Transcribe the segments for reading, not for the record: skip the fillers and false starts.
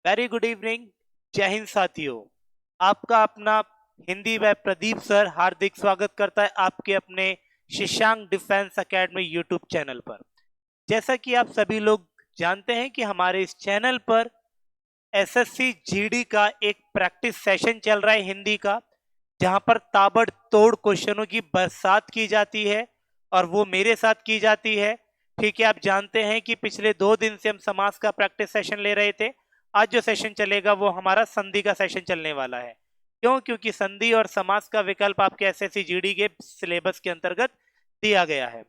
Very good evening. जय हिंद साथियों। आपका अपना हिंदी व प्रदीप सर हार्दिक स्वागत करता है आपके अपने शिशांक डिफेंस एकेडमी यूट्यूब चैनल पर। जैसा कि आप सभी लोग जानते हैं कि हमारे इस चैनल पर एसएससी जीडी का एक प्रैक्टिस सेशन चल रहा है हिंदी का, जहां पर ताबड़तोड़ क्वेश्चनों की बरसात की जाती है और वो मेरे साथ की जाती है। ठीक है, आप जानते हैं कि पिछले 2 दिन से हम समास का प्रैक्टिस सेशन ले रहे थे। आज जो सेशन चलेगा वो हमारा संधि का सेशन चलने वाला है। क्यों? क्योंकि संधि और समास का विकल्प आपके एसएससी जीडी के सिलेबस के अंतर्गत दिया गया है।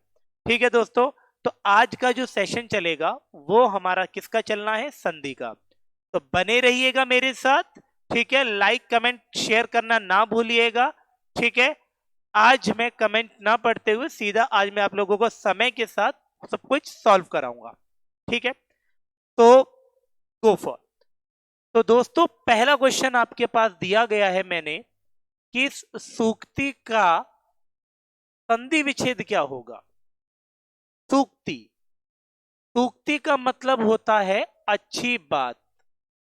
ठीक है दोस्तों, तो आज का जो सेशन चलेगा वो हमारा किसका चलना है? संधि का। तो बने रहिएगा मेरे साथ। ठीक है, लाइक कमेंट शेयर करना ना भूलिएगा। ठीक है, आज मैं कमेंट ना पढ़ते हुए सीधा आज मैं आप लोगों को समय के साथ सब कुछ सॉल्व कराऊंगा। ठीक है, तो गो फॉर। तो दोस्तों, पहला क्वेश्चन आपके पास दिया गया है मैंने कि इस सूक्ति का संधि विच्छेद क्या होगा। सूक्ति, सूक्ति का मतलब होता है अच्छी बात।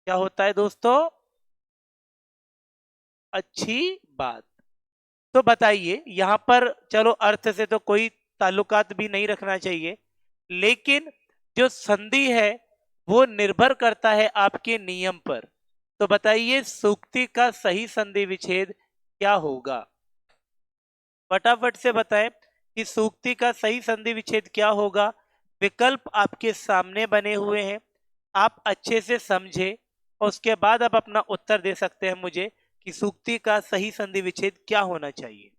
क्या होता है दोस्तों? अच्छी बात। तो बताइए, यहां पर चलो अर्थ से तो कोई ताल्लुकात भी नहीं रखना चाहिए, लेकिन जो संधि है वो निर्भर करता है आपके नियम पर। तो बताइए सूक्ति का सही संधि विच्छेद क्या होगा? फटाफट से बताएं कि सूक्ति का सही संधि विच्छेद क्या होगा। विकल्प आपके सामने बने हुए हैं, आप अच्छे से समझे और उसके बाद आप अपना उत्तर दे सकते हैं मुझे कि सूक्ति का सही संधि विच्छेद क्या होना चाहिए।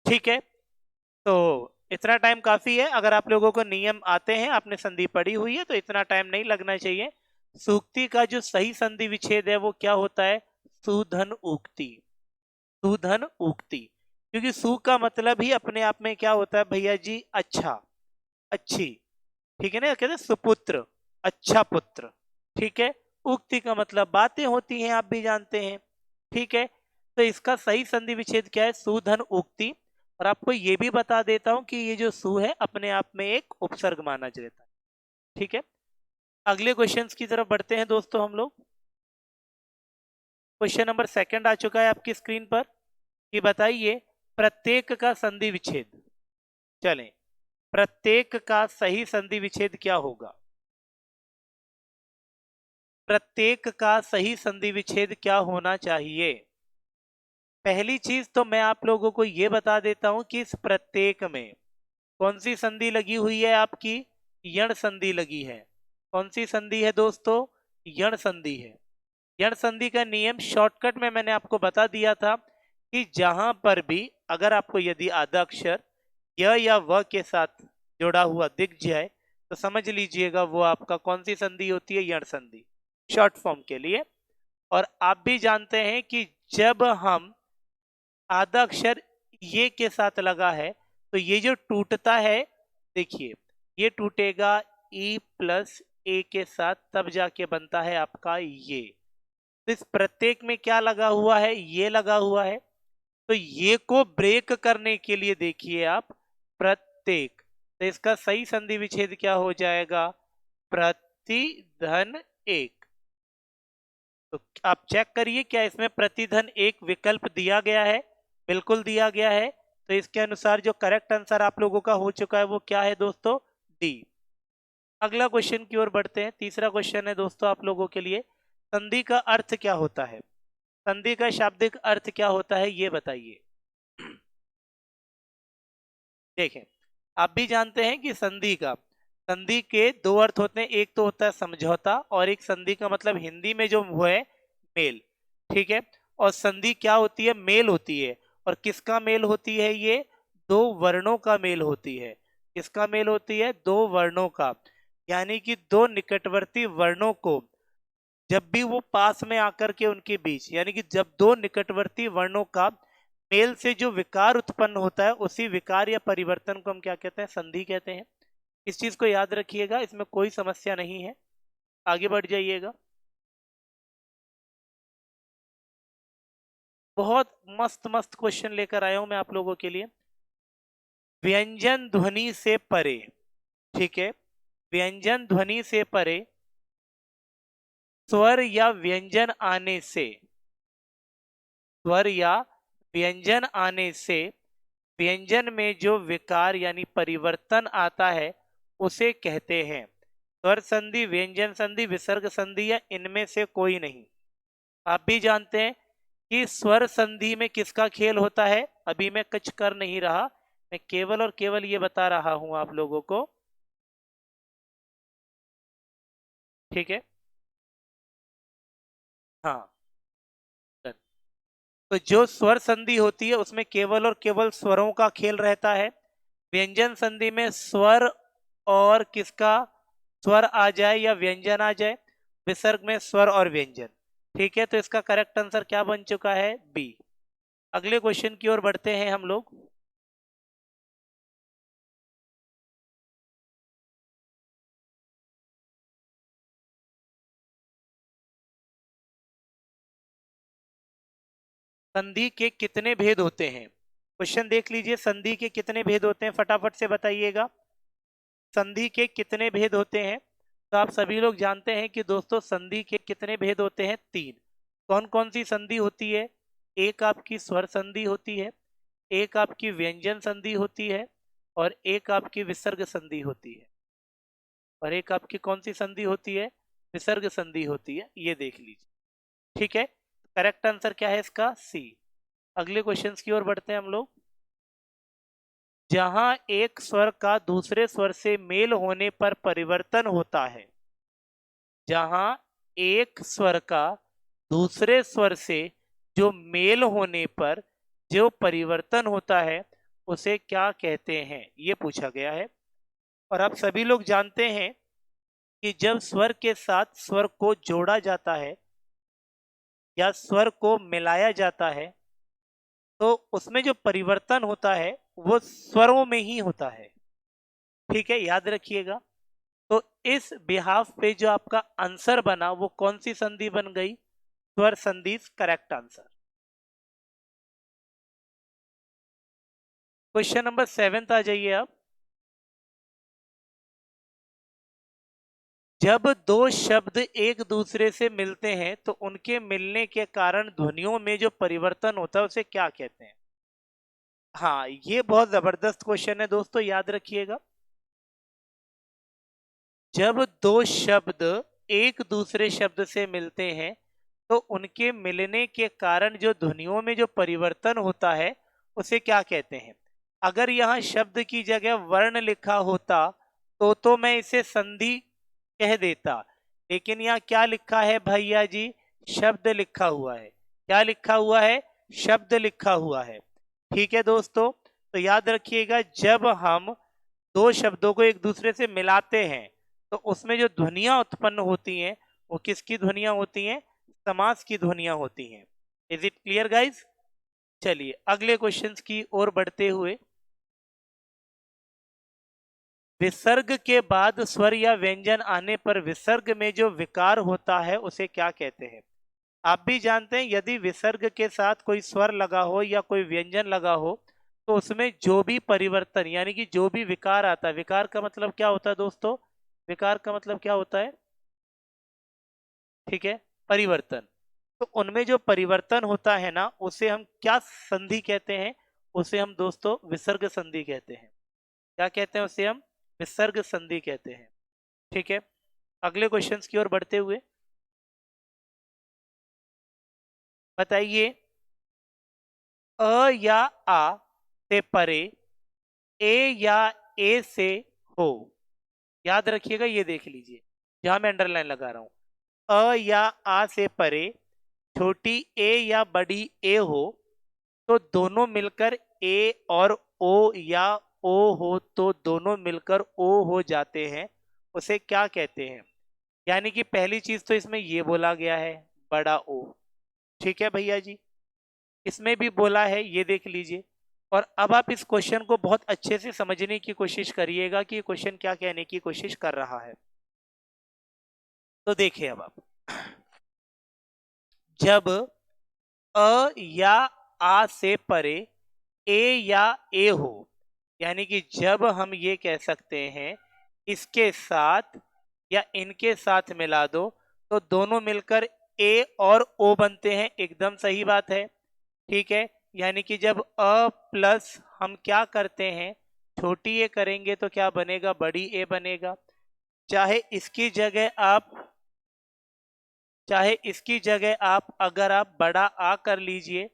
ठीक है, तो इतना टाइम काफी है। अगर आप लोगों को नियम आते हैं, आपने संधि पढ़ी हुई है, तो इतना टाइम नहीं लगना चाहिए। सूक्ति का जो सही संधि विच्छेद है वो क्या होता है? सुधन उक्ति। सुधन उक्ति, क्योंकि सु का मतलब ही अपने आप में क्या होता है भैया जी? अच्छा, अच्छी। ठीक है ना, कहते हैं सुपुत्र, अच्छा पुत्र। ठीक है, उक्ति का मतलब बातें होती हैं, आप भी जानते हैं। ठीक है, तो इसका सही संधि विच्छेद क्या है? सुधन उक्ति। और आपको ये भी बता देता हूं कि ये जो सु है अपने आप में एक उपसर्ग माना जाता है। ठीक है, अगले क्वेश्चंस की तरफ बढ़ते हैं दोस्तों हम लोग। क्वेश्चन नंबर सेकंड आ चुका है आपकी स्क्रीन पर कि बताइए प्रत्येक का संधि विच्छेद। चलें, प्रत्येक का सही संधि विच्छेद क्या होगा? प्रत्येक का सही संधि विच्छेद क्या होना चाहिए? पहली चीज तो मैं आप लोगों को यह बता देता हूं कि इस प्रत्येक में कौन सी संधि लगी हुई है? आपकी यण संधि लगी है। कौन सी संधि है दोस्तों? यण संधि है। यण संधि का नियम शॉर्टकट में मैंने आपको बता दिया था कि जहां पर भी अगर आपको यदि आधा अक्षर य या व के साथ जोड़ा हुआ दिख जाए तो समझ लीजिएगा वो आपका कौन सी संधि होती है? यण संधि, शॉर्ट फॉर्म के लिए। और आप भी जानते हैं कि जब हम आधा अक्षर ये के साथ लगा है तो ये जो टूटता है, देखिए ये टूटेगा ई प्लस ए के साथ, तब जाके बनता है आपका ये। तो इस प्रत्येक में क्या लगा हुआ है? ये लगा हुआ है। तो ये को ब्रेक करने के लिए देखिए आप प्रत्येक, तो इसका सही संधि विच्छेद क्या हो जाएगा? प्रतिधन एक। तो आप चेक करिए क्या इसमें प्रतिधन एक विकल्प दिया गया है? बिल्कुल दिया गया है। तो इसके अनुसार जो करेक्ट आंसर आप लोगों का हो चुका है वो क्या है दोस्तों? डी। अगला क्वेश्चन की ओर बढ़ते हैं। तीसरा क्वेश्चन है दोस्तों आप लोगों के लिए, संधि का अर्थ क्या होता है? संधि का शाब्दिक अर्थ क्या होता है ये बताइए। देखें, आप भी जानते हैं कि संधि के दो अर्थ होते हैं। एक तो होता है समझौता और एक संधि का मतलब हिंदी में जो वो है मेल। ठीक है, और संधि क्या होती है? मेल होती है। और किसका मेल होती है? ये दो वर्णों का मेल होती है। किसका मेल होती है? दो वर्णों का। यानी कि दो निकटवर्ती वर्णों को जब भी वो पास में आकर के उनके बीच, यानी कि जब दो निकटवर्ती वर्णों का मेल से जो विकार उत्पन्न होता है उसी विकार या परिवर्तन को हम क्या कहते हैं? संधि कहते हैं। इस चीज को याद रखिएगा, इसमें कोई समस्या नहीं है। आगे बढ़ जाइएगा। बहुत मस्त मस्त क्वेश्चन लेकर आया हूं मैं आप लोगों के लिए। व्यंजन ध्वनि से परे। ठीक है, व्यंजन ध्वनि से परे स्वर या व्यंजन आने से, स्वर या व्यंजन आने से व्यंजन में जो विकार यानी परिवर्तन आता है उसे कहते हैं स्वर संधि, व्यंजन संधि, विसर्ग संधि या इनमें से कोई नहीं। आप भी जानते हैं कि स्वर संधि में किसका खेल होता है। अभी मैं कुछ कर नहीं रहा, मैं केवल और केवल ये बता रहा हूं आप लोगों को, ठीक है। हाँ, तो जो स्वर संधि होती है उसमें केवल और केवल स्वरों का खेल रहता है। व्यंजन संधि में स्वर और किसका, स्वर आ जाए या व्यंजन आ जाए। विसर्ग में स्वर और व्यंजन। ठीक है, तो इसका करेक्ट आंसर क्या बन चुका है, बी। अगले क्वेश्चन की ओर बढ़ते हैं हम लोग। संधि के कितने भेद होते हैं, क्वेश्चन देख लीजिए। संधि के कितने भेद होते हैं, फटाफट से बताइएगा। संधि के कितने भेद होते हैं। तो आप सभी लोग जानते हैं कि दोस्तों संधि के कितने भेद होते हैं, तीन। कौन कौन सी संधि होती है, एक आपकी स्वर संधि होती है, एक आपकी व्यंजन संधि होती है, और एक आपकी विसर्ग संधि होती है। और एक आपकी कौन सी संधि होती है, विसर्ग संधि होती है, ये देख लीजिए। ठीक है, करेक्ट आंसर क्या है इसका, सी। अगले क्वेश्चंस की ओर बढ़ते हैं हम लोग। जहां एक स्वर का दूसरे स्वर से मेल होने पर परिवर्तन होता है, जहां एक स्वर का दूसरे स्वर से जो मेल होने पर जो परिवर्तन होता है उसे क्या कहते हैं, ये पूछा गया है। और आप सभी लोग जानते हैं कि जब स्वर के साथ स्वर को जोड़ा जाता है या स्वर को मिलाया जाता है तो उसमें जो परिवर्तन होता है वो स्वरों में ही होता है। ठीक है, याद रखिएगा। तो इस बिहाफ पे जो आपका आंसर बना वो कौन सी संधि बन गई, स्वर संधि, करेक्ट आंसर। क्वेश्चन नंबर 7 आ जाइए आप। जब दो शब्द एक दूसरे से मिलते हैं तो उनके मिलने के कारण ध्वनियों में जो परिवर्तन होता है उसे क्या कहते हैं। हाँ, ये बहुत जबरदस्त क्वेश्चन है दोस्तों, याद रखिएगा। जब दो शब्द एक दूसरे शब्द से मिलते हैं तो उनके मिलने के कारण जो ध्वनियों में जो परिवर्तन होता है उसे क्या कहते हैं। अगर यहाँ शब्द की जगह वर्ण लिखा होता तो मैं इसे संधि कह देता, लेकिन यहाँ क्या लिखा है भैया जी, शब्द लिखा हुआ है। क्या लिखा हुआ है, शब्द लिखा हुआ है। ठीक है दोस्तों, तो याद रखिएगा जब हम दो शब्दों को एक दूसरे से मिलाते हैं तो उसमें जो ध्वनियां उत्पन्न होती हैं वो किसकी ध्वनियां होती हैं, समास की ध्वनियां होती हैं। Is it clear guys. चलिए अगले क्वेश्चंस की ओर बढ़ते हुए, विसर्ग के बाद स्वर या व्यंजन आने पर विसर्ग में जो विकार होता है उसे क्या कहते हैं। आप भी जानते हैं यदि विसर्ग के साथ कोई स्वर लगा हो या कोई व्यंजन लगा हो तो उसमें जो भी परिवर्तन यानी कि जो भी विकार आता है, विकार का मतलब क्या होता है दोस्तों, विकार का मतलब क्या होता है, ठीक है, परिवर्तन। तो उनमें जो परिवर्तन होता है ना उसे हम क्या संधि कहते हैं, उसे हम दोस्तों विसर्ग संधि कहते हैं। क्या कहते हैं उसे हम, विसर्ग संधि कहते हैं। ठीक है, अगले क्वेश्चंस की ओर बढ़ते हुए बताइए, अ या आ से परे ए या ए से हो। याद रखिएगा, ये देख लीजिए जहां मैं अंडरलाइन लगा रहा हूं, अ या आ से परे छोटी ए या बड़ी ए हो तो दोनों मिलकर ए, और ओ या ओ हो तो दोनों मिलकर ओ हो जाते हैं, उसे क्या कहते हैं। यानी कि पहली चीज तो इसमें ये बोला गया है, बड़ा ओ। ठीक है भैया जी, इसमें भी बोला है, ये देख लीजिए। और अब आप इस क्वेश्चन को बहुत अच्छे से समझने की कोशिश करिएगा कि क्वेश्चन क्या कहने की कोशिश कर रहा है। तो देखिए अब आप, जब अ या आ से परे ए या ए हो, यानी कि जब हम ये कह सकते हैं इसके साथ या इनके साथ मिला दो तो दोनों मिलकर ए और ओ बनते हैं, एकदम सही बात है। ठीक है, यानी कि जब अ प्लस हम क्या करते हैं, छोटी ए करेंगे तो क्या बनेगा, बड़ी ए बनेगा। चाहे इसकी जगह आप अगर आप बड़ा आ कर लीजिए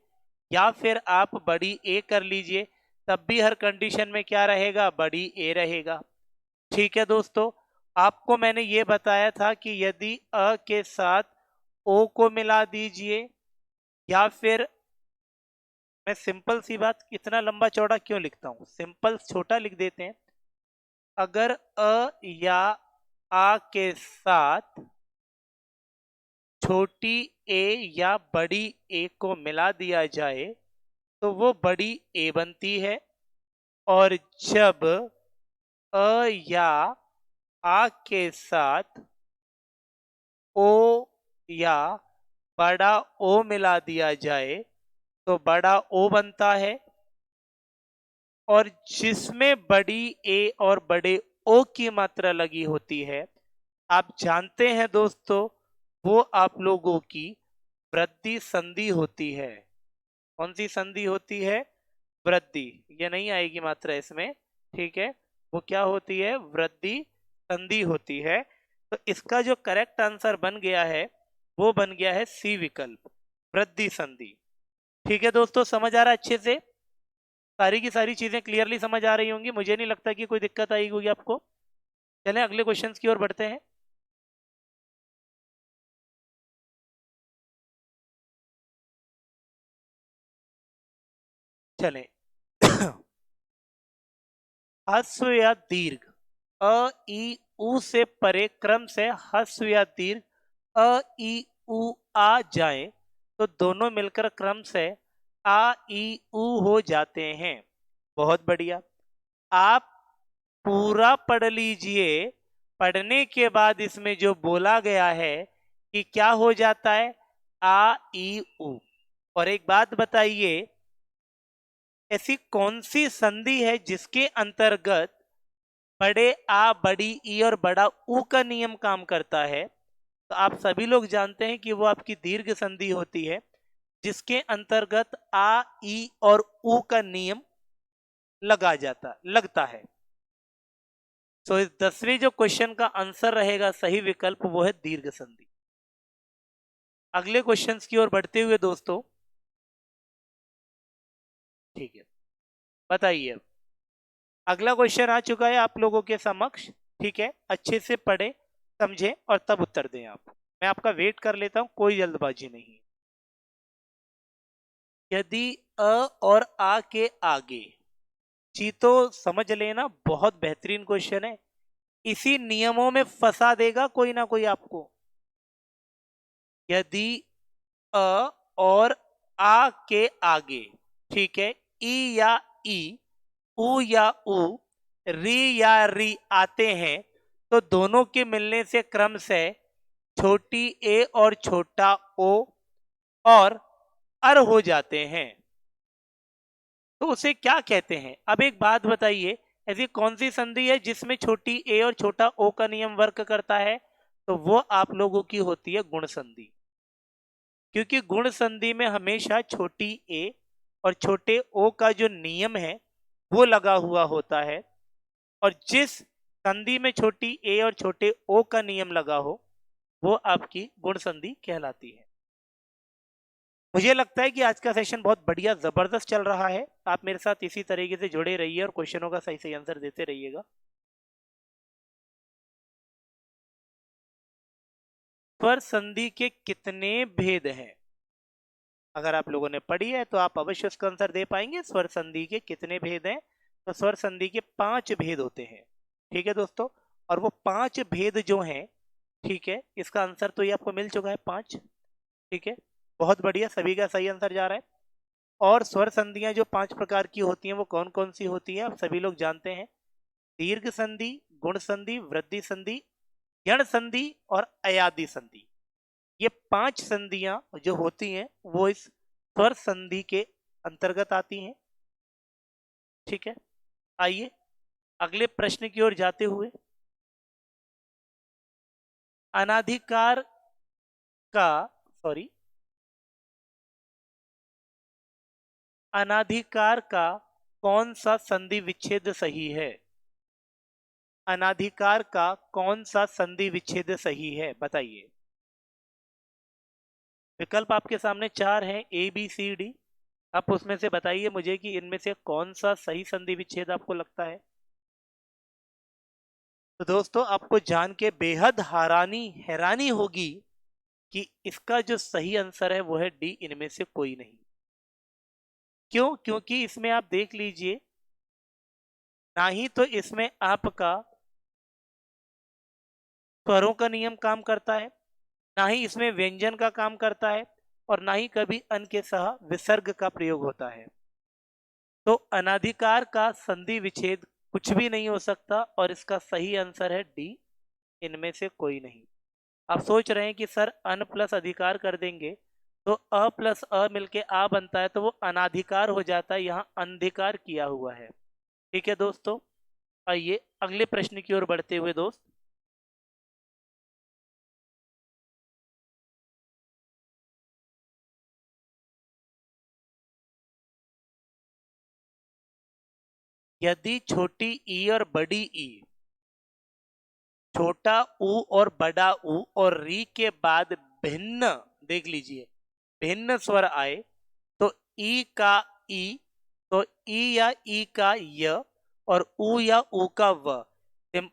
या फिर आप बड़ी ए कर लीजिए, तब भी हर कंडीशन में क्या रहेगा, बड़ी ए रहेगा। ठीक है दोस्तों, आपको मैंने ये बताया था कि यदि अ के साथ ओ को मिला दीजिए, या फिर मैं सिंपल सी बात, इतना लंबा चौड़ा क्यों लिखता हूं, सिंपल छोटा लिख देते हैं। अगर अ या आ के साथ छोटी ए या बड़ी ए को मिला दिया जाए तो वो बड़ी ए बनती है। और जब अ या आ के साथ ओ या बड़ा ओ मिला दिया जाए तो बड़ा ओ बनता है। और जिसमें बड़ी ए और बड़े ओ की मात्रा लगी होती है, आप जानते हैं दोस्तों, वो आप लोगों की वृद्धि संधि होती है। कौन सी संधि होती है, वृद्धि, ये नहीं आएगी मात्रा इसमें। ठीक है, वो क्या होती है, वृद्धि संधि होती है। तो इसका जो करेक्ट आंसर बन गया है वो बन गया है सी विकल्प, वृद्धि संधि। ठीक है दोस्तों, समझ आ रहा है अच्छे से, सारी की सारी चीजें क्लियरली समझ आ रही होंगी, मुझे नहीं लगता कि कोई दिक्कत आई होगी आपको। चलें अगले क्वेश्चंस की ओर बढ़ते हैं। चलें ह्रस्व या दीर्घ अ ई उ से परे क्रम से ह्रस्व या दीर्घ अ ई उ आ जाए तो दोनों मिलकर क्रम से आ ई उ हो जाते हैं। बहुत बढ़िया, आप पूरा पढ़ लीजिए। पढ़ने के बाद इसमें जो बोला गया है कि क्या हो जाता है, आ ई उ। और एक बात बताइए, ऐसी कौन सी संधि है जिसके अंतर्गत बड़े आ, बड़ी ई और बड़ा ऊ का नियम काम करता है। तो आप सभी लोग जानते हैं कि वो आपकी दीर्घ संधि होती है, जिसके अंतर्गत आ, ई और ऊ का नियम लगता है। तो इस 10वें जो क्वेश्चन का आंसर रहेगा, सही विकल्प, वो है दीर्घ संधि। अगले क्वेश्चंस की ओर बढ़ते हुए दोस्तों, ठीक है, बताइए। अगला क्वेश्चन आ चुका है आप लोगों के समक्ष। ठीक है, अच्छे से पढ़े, समझे और तब उत्तर दें आप। मैं आपका वेट कर लेता हूं, कोई जल्दबाजी नहीं। यदि अ और आ के आगे, जी तो समझ लेना, बहुत बेहतरीन क्वेश्चन है, इसी नियमों में फंसा देगा कोई ना कोई आपको। यदि अ और आ के आगे, ठीक है, ई या ई, उ या उ, री या री आते हैं तो दोनों के मिलने से क्रम से छोटी ए और छोटा ओ और अर हो जाते हैं। तो उसे क्या कहते हैं। अब एक बात बताइए, ऐसी कौन सी संधि है जिसमें छोटी ए और छोटा ओ का नियम वर्क करता है। तो वो आप लोगों की होती है गुण संधि, क्योंकि गुण संधि में हमेशा छोटी ए और छोटे ओ का जो नियम है वो लगा हुआ होता है। और जिस संधि में छोटी ए और छोटे ओ का नियम लगा हो वो आपकी गुण संधि कहलाती है। मुझे लगता है कि आज का सेशन बहुत बढ़िया जबरदस्त चल रहा है। आप मेरे साथ इसी तरीके से जुड़े रहिए और क्वेश्चनों का सही सही आंसर देते रहिएगा। स्वर संधि के कितने भेद हैं, अगर आप लोगों ने पढ़ी है तो आप अवश्य उसका आंसर दे पाएंगे। स्वर संधि के कितने भेद हैं, तो स्वर संधि के 5 भेद होते हैं। ठीक है दोस्तों, और वो 5 भेद जो हैं, ठीक है, इसका आंसर तो ये आपको मिल चुका है 5। ठीक है, बहुत बढ़िया, सभी का सही आंसर जा रहा है। और स्वर संधियां जो 5 प्रकार की होती हैं वो कौन कौन सी होती हैं, आप सभी लोग जानते हैं। दीर्घ संधि, गुण संधि, वृद्धि संधि, यण संधि और अयादि संधि। ये 5 संधियां जो होती हैं वो इस स्वर संधि के अंतर्गत आती हैं। ठीक है, आइए अगले प्रश्न की ओर जाते हुए, अनाधिकार का सॉरी अनाधिकार का कौन सा संधि विच्छेद सही है? अनाधिकार का कौन सा संधि विच्छेद सही है, बताइए। विकल्प आपके सामने चार हैं, ABCD। आप उसमें से बताइए मुझे कि इनमें से कौन सा सही संधि विच्छेद आपको लगता है। तो दोस्तों आपको जान के बेहद हैरानी होगी कि इसका जो सही आंसर है वो है डी, इनमें से कोई नहीं। क्यों? क्योंकि इसमें आप देख लीजिए, ना ही तो इसमें आपका स्वरों का नियम काम करता है, ना ही इसमें व्यंजन का काम करता है, और ना ही कभी अन के सह विसर्ग का प्रयोग होता है। तो अनाधिकार का संधि विच्छेद कुछ भी नहीं हो सकता, और इसका सही आंसर है डी, इनमें से कोई नहीं। आप सोच रहे हैं कि सर अन प्लस अधिकार कर देंगे तो अ प्लस अ मिलके आ बनता है, तो वो अनाधिकार हो जाता है, यहाँ अंधिकार किया हुआ है। ठीक है दोस्तों, आइए अगले प्रश्न की ओर बढ़ते हुए दोस्त, यदि छोटी ई और बड़ी ई, छोटा ऊ और बड़ा ऊ और री के बाद भिन्न, देख लीजिए, भिन्न स्वर आए, तो ई का ई, तो ई या ई का य, और ऊ या ऊ का व,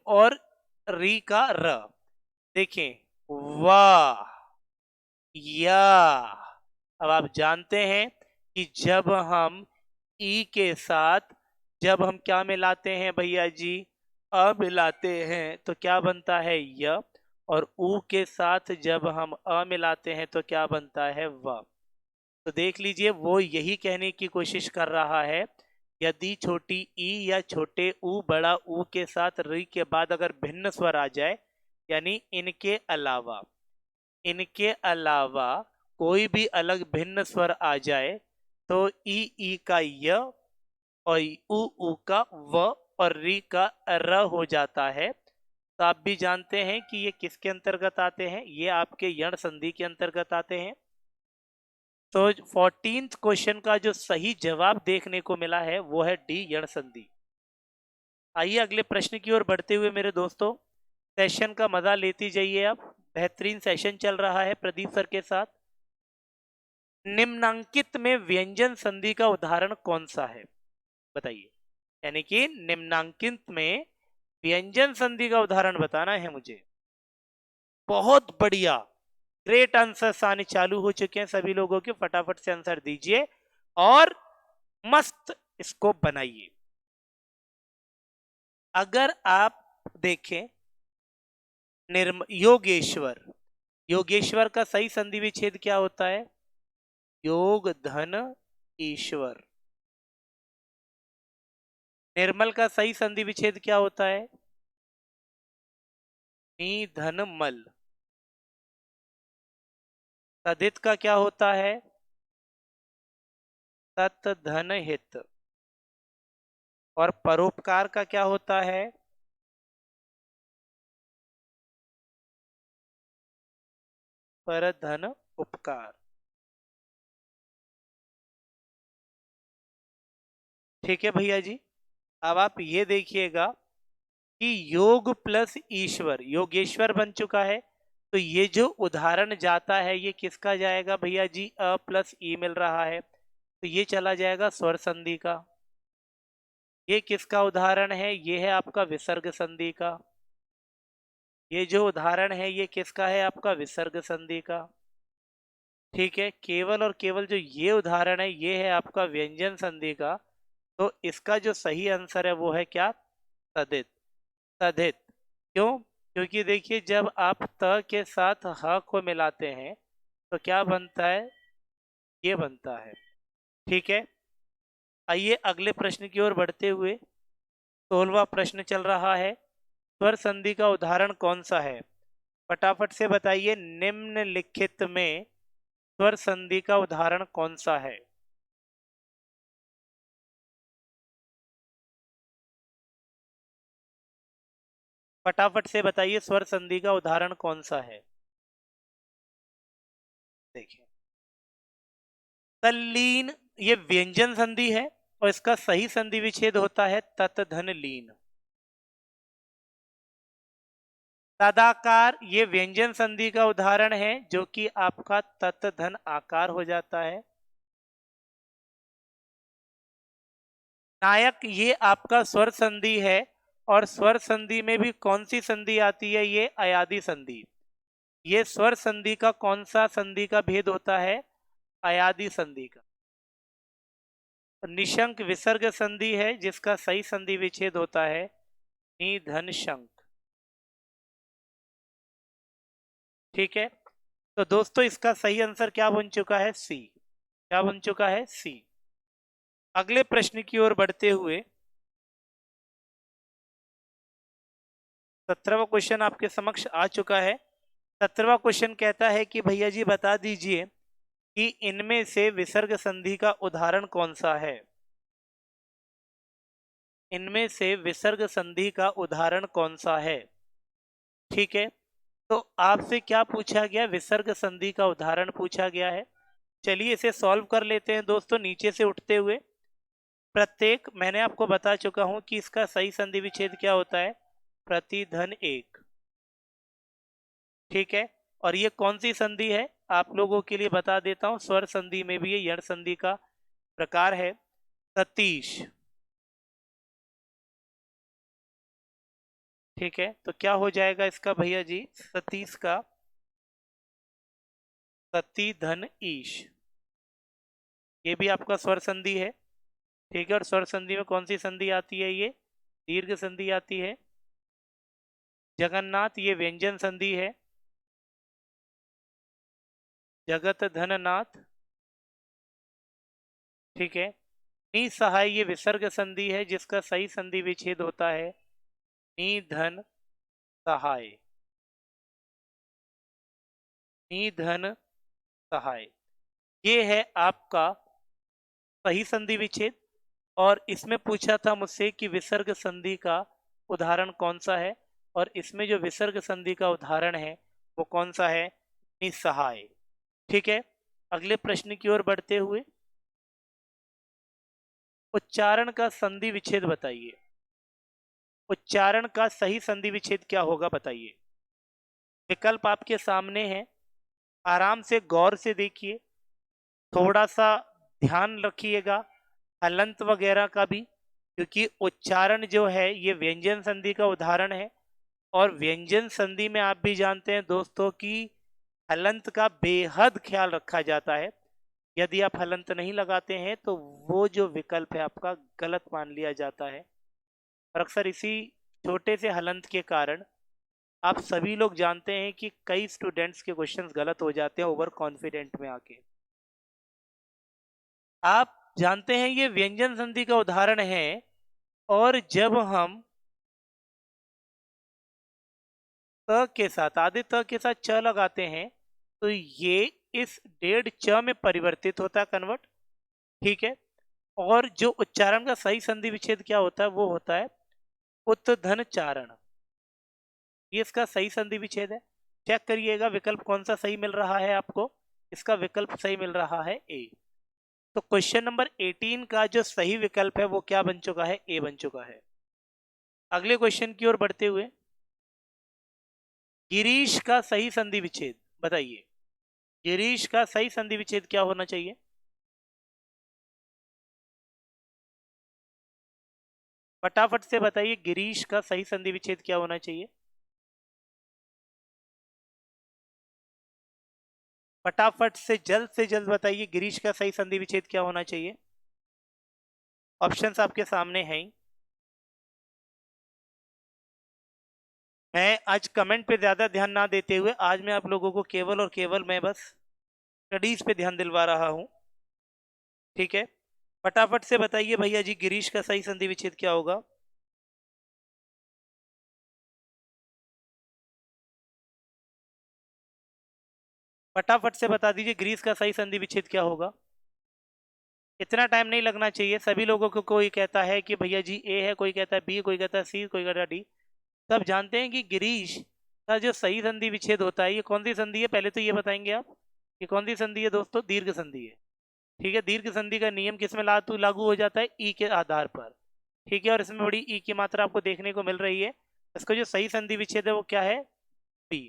और री का र। देखें, वाह, या। अब आप जानते हैं कि जब हम क्या मिलाते हैं भैया जी, अ मिलाते हैं तो क्या बनता है य, और ऊ के साथ जब हम अ मिलाते हैं तो क्या बनता है व। तो देख लीजिए वो यही कहने की कोशिश कर रहा है, यदि छोटी ई या छोटे ऊ बड़ा ऊ के साथ री के बाद अगर भिन्न स्वर आ जाए, यानी इनके अलावा कोई भी अलग भिन्न स्वर आ जाए, तो ई का य, और ऊ ऊ का व, और री का र हो जाता है। तो आप भी जानते हैं कि ये किसके अंतर्गत आते हैं, ये आपके यण संधि के अंतर्गत आते हैं। तो 14th क्वेश्चन का जो सही जवाब देखने को मिला है वो है डी, यण संधि। आइए अगले प्रश्न की ओर बढ़ते हुए मेरे दोस्तों, सेशन का मजा लेती जाइए आप, बेहतरीन सेशन चल रहा है प्रदीप सर के साथ। निम्नांकित में व्यंजन संधि का उदाहरण कौन सा है, बताइए। यानी कि निम्नांकित में व्यंजन संधि का उदाहरण बताना है मुझे। बहुत बढ़िया, ग्रेट आंसर्स आने चालू हो चुके हैं सभी लोगों के, फटाफट से आंसर दीजिए और मस्त इसको बनाइए। अगर आप देखें, योगेश्वर, योगेश्वर का सही संधि विच्छेद क्या होता है? योग धन ईश्वर। निर्मल का सही संधि विच्छेद क्या होता है? नी धन मल। तदित का क्या होता है? तत् धन हित। और परोपकार का क्या होता है? पर धन उपकार। ठीक है भैया जी, अब आप ये देखिएगा कि योग प्लस ईश्वर योगेश्वर बन चुका है, तो ये जो उदाहरण जाता है ये किसका जाएगा भैया जी? अ प्लस ई मिल रहा है, तो ये चला जाएगा स्वर संधि का। ये किसका उदाहरण है? ये है आपका विसर्ग संधि का। ये जो उदाहरण है ये किसका है? आपका विसर्ग संधि का। ठीक है, केवल और केवल जो ये उदाहरण है ये है आपका व्यंजन संधि का। तो इसका जो सही आंसर है वो है क्या? तदित। तदित। क्यों? क्योंकि देखिए जब आप त के साथ ह को मिलाते हैं तो क्या बनता है? ये बनता है। ठीक है, आइए अगले प्रश्न की ओर बढ़ते हुए, 16वां प्रश्न चल रहा है, स्वर संधि का उदाहरण कौन सा है? फटाफट से बताइए, निम्नलिखित में स्वर संधि का उदाहरण कौन सा है? फटाफट से बताइए, स्वर संधि का उदाहरण कौन सा है? देखिए तल्लीन ये व्यंजन संधि है और इसका सही संधि विच्छेद होता है तत् धन लीन। तदाकार ये व्यंजन संधि का उदाहरण है जो कि आपका तत् धन आकार हो जाता है। नायक ये आपका स्वर संधि है और स्वर संधि में भी कौन सी संधि आती है, ये अयादि संधि। ये स्वर संधि का कौन सा संधि का भेद होता है, अयादि संधि का। निशंक विसर्ग संधि है जिसका सही संधि विच्छेद होता है निधन शंक। ठीक है, तो दोस्तों इसका सही आंसर क्या बन चुका है, सी। क्या बन चुका है, सी। अगले प्रश्न की ओर बढ़ते हुए 17वां क्वेश्चन आपके समक्ष आ चुका है। 17वां क्वेश्चन कहता है कि भैया जी बता दीजिए कि इनमें से विसर्ग संधि का उदाहरण कौन सा है। इनमें से विसर्ग संधि का उदाहरण कौन सा है। ठीक है, तो आपसे क्या पूछा गया, विसर्ग संधि का उदाहरण पूछा गया है। चलिए इसे सॉल्व कर लेते हैं दोस्तों, नीचे से उठते हुए। प्रत्येक मैंने आपको बता चुका हूं कि इसका सही संधि विच्छेद क्या होता है, प्रतिधन एक। ठीक है, और ये कौन सी संधि है आप लोगों के लिए बता देता हूं, स्वर संधि में भी ये यण संधि का प्रकार है। सतीश। ठीक है, तो क्या हो जाएगा इसका भैया जी, सतीश का सती धन ईश, ये भी आपका स्वर संधि है। ठीक है, और स्वर संधि में कौन सी संधि आती है, ये दीर्घ संधि आती है। जगन्नाथ ये व्यंजन संधि है। जगत धननाथ। ठीक है, निसहाय ये विसर्ग संधि है जिसका सही संधि विच्छेद होता है निधन सहाय। निधन सहाय, ये है आपका सही संधि विच्छेद। और इसमें पूछा था मुझसे कि विसर्ग संधि का उदाहरण कौन सा है, और इसमें जो विसर्ग संधि का उदाहरण है वो कौन सा है, निसहाय। ठीक है, अगले प्रश्न की ओर बढ़ते हुए उच्चारण का संधि विच्छेद बताइए। उच्चारण का सही संधि विच्छेद क्या होगा बताइए। विकल्प आपके सामने है, आराम से गौर से देखिए, थोड़ा सा ध्यान रखिएगा हलंत वगैरह का भी, क्योंकि उच्चारण जो है ये व्यंजन संधि का उदाहरण है। और व्यंजन संधि में आप भी जानते हैं दोस्तों कि हलंत का बेहद ख्याल रखा जाता है। यदि आप हलंत नहीं लगाते हैं तो वो जो विकल्प है आपका गलत मान लिया जाता है। और अक्सर इसी छोटे से हलंत के कारण आप सभी लोग जानते हैं कि कई स्टूडेंट्स के क्वेश्चंस गलत हो जाते हैं ओवर कॉन्फिडेंट में आके। आप जानते हैं ये व्यंजन संधि का उदाहरण है, और जब हम त के साथ, आधे त के साथ च लगाते हैं तो ये इस डेढ़ च में परिवर्तित होता है, कन्वर्ट। ठीक है, और जो उच्चारण का सही संधि विच्छेद क्या होता है, वो होता है उत्धन चारण। ये इसका सही संधि विच्छेद है। चेक करिएगा विकल्प कौन सा सही मिल रहा है आपको। इसका विकल्प सही मिल रहा है ए। तो क्वेश्चन नंबर 18 का जो सही विकल्प है वो क्या बन चुका है, ए बन चुका है। अगले क्वेश्चन की ओर बढ़ते हुए गिरीश का सही संधि विच्छेद बताइए। गिरीश का सही संधि विच्छेद क्या होना चाहिए। फटाफट से बताइए, गिरीश का सही संधि विच्छेद क्या होना चाहिए। फटाफट से जल्द बताइए, गिरीश का सही संधि विच्छेद क्या होना चाहिए। ऑप्शंस आपके सामने हैं। मैं आज कमेंट पे ज्यादा ध्यान ना देते हुए आज मैं आप लोगों को केवल और केवल मैं बस स्टडीज पे ध्यान दिलवा रहा हूं। ठीक है, फटाफट से बताइए भैया जी, गिरीश का सही संधि विच्छेद क्या होगा। फटाफट से बता दीजिए, गिरीश का सही संधि विच्छेद क्या होगा। इतना टाइम नहीं लगना चाहिए सभी लोगों को। कोई कहता है कि भैया जी ए है, कोई कहता है बी, कोई कहता है सी, कोई कहता है डी। सब जानते हैं कि गिरीश का जो सही संधि विच्छेद होता है ये कौन सी संधि है, पहले तो ये बताएंगे आप। ये कौन सी संधि है दोस्तों? दीर्घ संधि है। ठीक है, दीर्घ संधि का नियम किसमें लागू हो जाता है? ई के आधार पर। ठीक है, और इसमें बड़ी ई की मात्रा आपको देखने को मिल रही है। इसका जो सही संधि विच्छेद है वो क्या है? बी।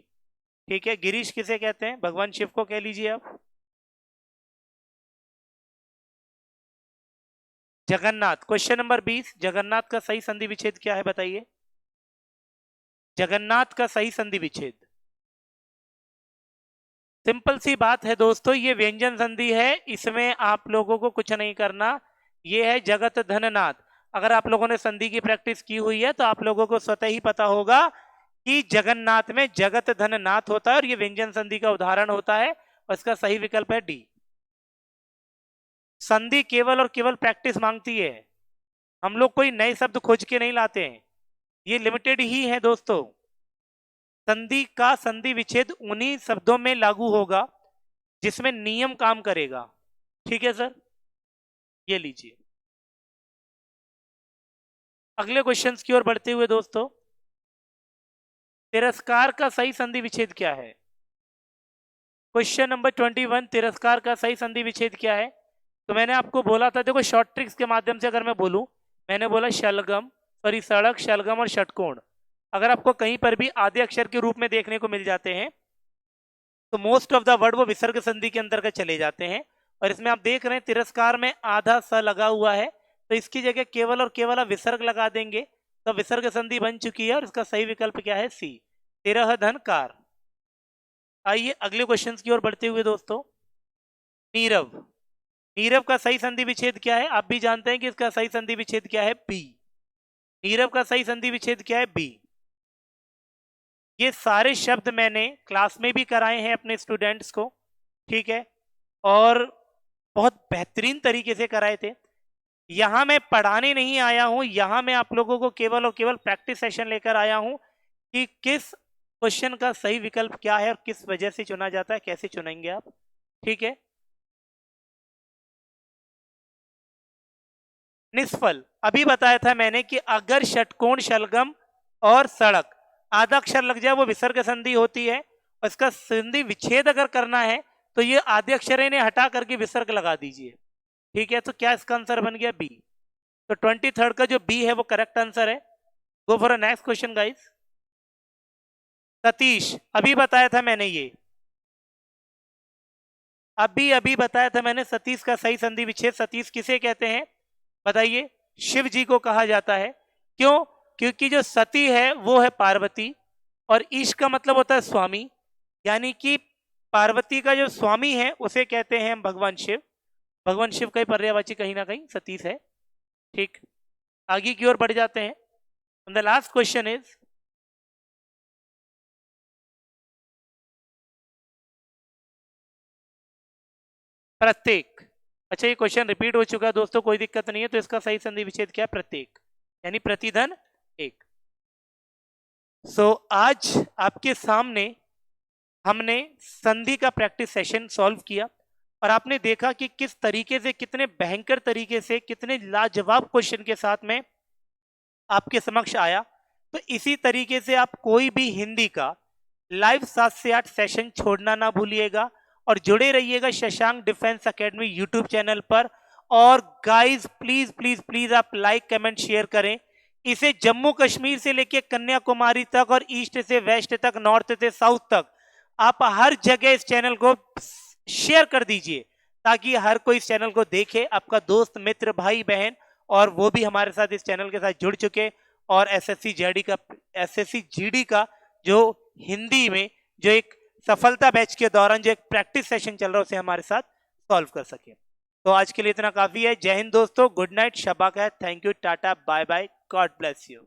ठीक है, गिरीश किसे कहते हैं? भगवान शिव को कह लीजिए आप। जगन्नाथ। क्वेश्चन नंबर 20, जगन्नाथ का सही संधि विच्छेद क्या है बताइए? जगन्नाथ का सही संधि विच्छेद, सिंपल सी बात है दोस्तों, ये व्यंजन संधि है, इसमें आप लोगों को कुछ नहीं करना। ये है जगत धननाथ। अगर आप लोगों ने संधि की प्रैक्टिस की हुई है तो आप लोगों को स्वतः ही पता होगा कि जगन्नाथ में जगत धननाथ होता है और ये व्यंजन संधि का उदाहरण होता है, और इसका सही विकल्प है डी। संधि केवल और केवल प्रैक्टिस मांगती है, हम लोग कोई नए शब्द खोज के नहीं लाते हैं, ये लिमिटेड ही है दोस्तों। संधि का संधि विच्छेद उन्हीं शब्दों में लागू होगा जिसमें नियम काम करेगा। ठीक है सर, ये लीजिए। अगले क्वेश्चंस की ओर बढ़ते हुए दोस्तों, तिरस्कार का सही संधि विच्छेद क्या है? क्वेश्चन नंबर 21, तिरस्कार का सही संधि विच्छेद क्या है? तो मैंने आपको बोला था, देखो शॉर्ट ट्रिक्स के माध्यम से अगर मैं बोलूं, मैंने बोला शलगम, सॉरी सड़क, शलगम और षटकोण अगर आपको कहीं पर भी आधे अक्षर के रूप में देखने को मिल जाते हैं तो मोस्ट ऑफ द वर्ड वो विसर्ग संधि के अंतर्गत चले जाते हैं। और इसमें आप देख रहे हैं तिरस्कार में आधा स लगा हुआ है, तो इसकी जगह केवल और केवल आप विसर्ग लगा देंगे तो विसर्ग संधि बन चुकी है, और इसका सही विकल्प क्या है? सी, तिरह धन कार। आइए अगले क्वेश्चन की ओर बढ़ते हुए दोस्तों, नीरव। नीरव का सही संधि विच्छेद क्या है? आप भी जानते हैं कि इसका सही संधि विच्छेद क्या है? बी। नीरव का सही संधि विच्छेद क्या है? बी। ये सारे शब्द मैंने क्लास में भी कराए हैं अपने स्टूडेंट्स को, ठीक है, और बहुत बेहतरीन तरीके से कराए थे। यहां मैं पढ़ाने नहीं आया हूं, यहां मैं आप लोगों को केवल और केवल प्रैक्टिस सेशन लेकर आया हूं कि किस क्वेश्चन का सही विकल्प क्या है और किस वजह से चुना जाता है, कैसे चुनेंगे आप। ठीक है, निष्फल, अभी बताया था मैंने कि अगर षटकोण, शलगम और सड़क आधा अक्षर लग जाए वो विसर्ग संधि होती है, और इसका संधि विच्छेद अगर करना है तो ये आधे अक्षर इन्हें हटा करके विसर्ग लगा दीजिए। ठीक है, तो क्या इसका आंसर बन गया? बी। तो 23 का जो बी है वो करेक्ट आंसर है। Go for a next question guys. Satish, अभी बताया था मैंने, ये अभी बताया था मैंने, सतीश का सही संधि विच्छेद, सतीश किसे कहते हैं बताइए? शिव जी को कहा जाता है। क्यों? क्योंकि जो सती है वो है पार्वती, और ईश का मतलब होता है स्वामी, यानी कि पार्वती का जो स्वामी है उसे कहते हैं भगवान शिव। भगवान शिव का ही पर्यायवाची कहीं ना कहीं सतीश है। ठीक, आगे की ओर बढ़ जाते हैं। द लास्ट क्वेश्चन इज, प्रत्येक। अच्छा, ये क्वेश्चन रिपीट हो चुका है दोस्तों, कोई दिक्कत नहीं है। तो इसका सही संधि विच्छेद क्या है? प्रत्येक, यानी प्रतिधन एक। आज आपके सामने हमने संधि का प्रैक्टिस सेशन सॉल्व किया, और आपने देखा कि किस तरीके से, कितने भयंकर तरीके से, कितने लाजवाब क्वेश्चन के साथ में आपके समक्ष आया। तो इसी तरीके से आप कोई भी हिंदी का लाइव 7 से 8 सेशन छोड़ना ना भूलिएगा, और जुड़े रहिएगा Shashank defence academy YouTube channel पर। और गाइस प्लीज प्लीज प्लीज आप लाइक कमेंट शेयर करें, इसे जम्मू कश्मीर से लेके कन्याकुमारी तक, और ईस्ट से वेस्ट तक, नॉर्थ से साउथ तक, आप हर जगह इस चैनल को शेयर कर दीजिए ताकि हर कोई इस चैनल को देखे, आपका दोस्त मित्र भाई बहन, और वो भी हमारे साथ इस चैनल के साथ जुड़ चुके, और एसएससी जीडी का जो हिंदी में जो एक सफलता बैच के दौरान जो एक प्रैक्टिस सेशन चल रहा है उसे हमारे साथ सॉल्व कर सके। तो आज के लिए इतना काफी है। जय हिंद दोस्तों, गुड नाइट, शबा खैर, thank you, tata, bye bye, God bless you.